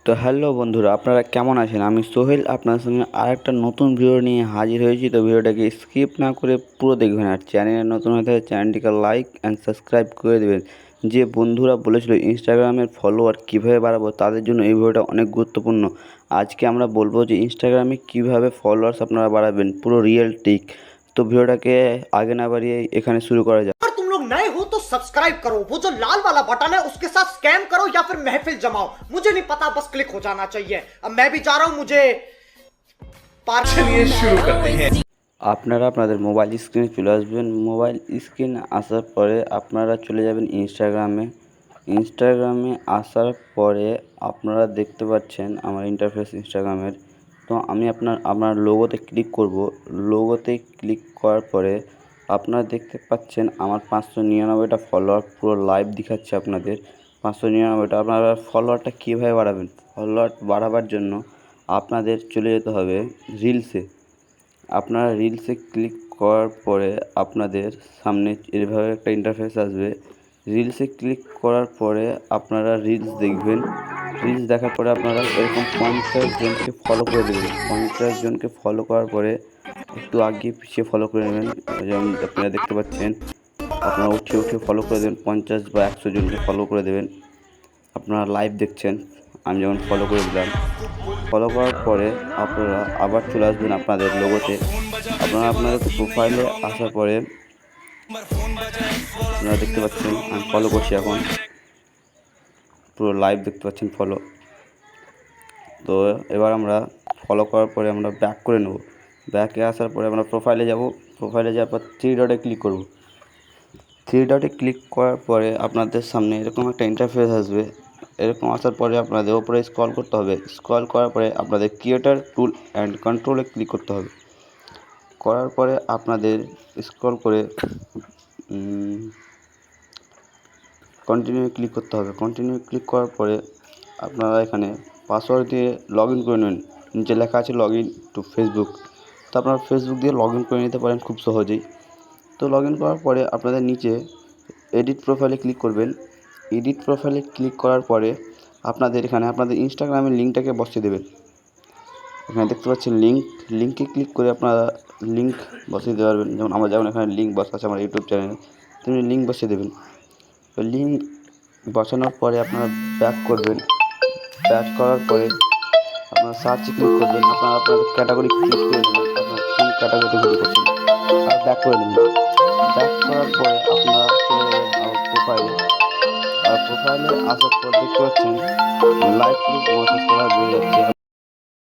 তো হ্যালো বন্ধুরা, আপনারা কেমন আছেন? আমি সোহেল আপনার সঙ্গে আরেকটা নতুন ভিডিও নিয়ে হাজির হয়েছি। তো ভিডিওটাকে স্কিপ না করে পুরো দেখবেন, আর চ্যানেলে নতুন হয়ে থাকে চ্যানেলটিকে লাইক অ্যান্ড সাবস্ক্রাইব করে দেবেন। যে বন্ধুরা বলেছিল ইনস্টাগ্রামের ফলোয়ার কীভাবে বাড়াবো, তাদের জন্য এই ভিডিওটা অনেক গুরুত্বপূর্ণ। আজকে আমরা বলবো যে ইনস্টাগ্রামে কীভাবে ফলোয়ার্স আপনারা বাড়াবেন, পুরো রিয়েল টিক। তো ভিডিওটাকে আগে না বাড়িয়ে এখানে শুরু করা যাক। अगर तुम लोग नए हो तो सब्सक्राइब करो, वो जो लाल वाला बटन है उसके साथ स्कैम करो या फिर महफिल जमाओ, मुझे नहीं पता, बस क्लिक हो जाना चाहिए। अब मैं भी जा रहा हूं, मुझे चलिए शुरू करते हैं। আপনারা আপনাদের মোবাইল স্ক্রিনে চলে আসবেন। মোবাইল স্ক্রিনে আসার পরে আপনারা চলে যাবেন ইনস্টাগ্রামে। ইনস্টাগ্রামে আসার পরে আপনারা দেখতে পাচ্ছেন আমার ইন্টারফেস ইনস্টাগ্রামের। তো আমি আপনার লোগোতে ক্লিক করব। লোগোতে ক্লিক করার পরে আপনারা দেখতে পাচ্ছেন আমার 599টা ফলোয়ার পুরো লাইভ দেখাচ্ছে আপনাদের 599টা। আপনারা ফলোয়ারটা কীভাবে বাড়াবেন? ফলোয়ার বাড়াবার জন্য আপনাদের চলে যেতে হবে রিলসে। আপনারা রিলসে ক্লিক করার পরে আপনাদের সামনে এভাবে একটা ইন্টারফেস আসবে। রিলসে ক্লিক করার পরে আপনারা রিলস দেখবেন। রিলস দেখার পরে আপনারা এরকম 50 জনকে ফলো করে দেবেন। 50 জনকে ফলো করার পরে একটু আগে পিছিয়ে ফলো করে নেবেন। যেমন আপনারা দেখতে পাচ্ছেন, আপনারা উঠিয়ে ফলো করে দেবেন। 50 বা 100 জনকে ফলো করে দেবেন। আপনারা লাইভ দেখছেন, আমি যেমন ফলো করে দিলাম। ফলো করার পরে আপনারা আবার চলে আসবেন আপনাদের লোগোতে। আপনাদের প্রোফাইলে আসার পরে আপনারা দেখতে পাচ্ছেন আমি ফলো করছি, এখন পুরো লাইভ দেখতে পাচ্ছেন ফলো। তো এবার আমরা ফলো করার পরে আমরা ব্যাক করে নেব। ব্যাকে আসার পরে আমরা প্রোফাইলে যাব। প্রোফাইলে যাওয়ার পর 3 ডটে ক্লিক করব। 3 ডটে ক্লিক করার পরে আপনাদের সামনে এরকম একটা ইন্টারফেস আসবে। এরকম আসার পরে আপনাদের ওপরে স্ক্রল করতে হবে। স্ক্রল করার পরে আপনাদের ক্রিয়েটর টুল অ্যান্ড কন্ট্রোলে ক্লিক করতে হবে। করার পরে আপনাদের স্ক্রল করে কন্টিনিউ ক্লিক করতে হবে। কন্টিনিউ ক্লিক করার পরে আপনারা এখানে পাসওয়ার্ড দিয়ে লগ ইন করে নেন। নিচে লেখা আছে লগ ইন টু ফেসবুক। তো আপনারা ফেসবুক দিয়ে লগ ইন করে নিতে পারেন খুব সহজেই। তো লগ ইন করার পরে আপনাদের নিচে এডিট প্রোফাইলে ক্লিক করবেন। এডিট প্রোফাইলে ক্লিক করার পরে আপনাদের এখানে আপনাদের ইনস্টাগ্রামের লিঙ্কটাকে বসিয়ে দেবেন। এখানে দেখতে পাচ্ছেন লিঙ্কে ক্লিক করে আপনারা লিঙ্ক বসিয়ে দিতে পারবেন। যেমন এখানে লিঙ্ক বসা আছে আমার ইউটিউব চ্যানেলে, তেমনি লিঙ্ক বসিয়ে দেবেন। তো লিঙ্ক বসানোর পরে আপনারা ব্যাক করবেন। ব্যাক করার পরে আপনারা সার্চে ক্লিক করবেন। আপনাদের ক্যাটাগরি ক্লিক করে দেবেন, আপনারা কোন ক্যাটাগরিতে ভিডিও করছেন, আর ব্যাক করে দেবেন। ব্যাক করার পরে আপনারা চলে যাবেন আমার প্রোফাইলে। আর প্রোফাইলে আসার পর দেখতে পাচ্ছেন লাইভ প্রুফ আমার সাবস্ক্রাইবার বেড়ে যাচ্ছে।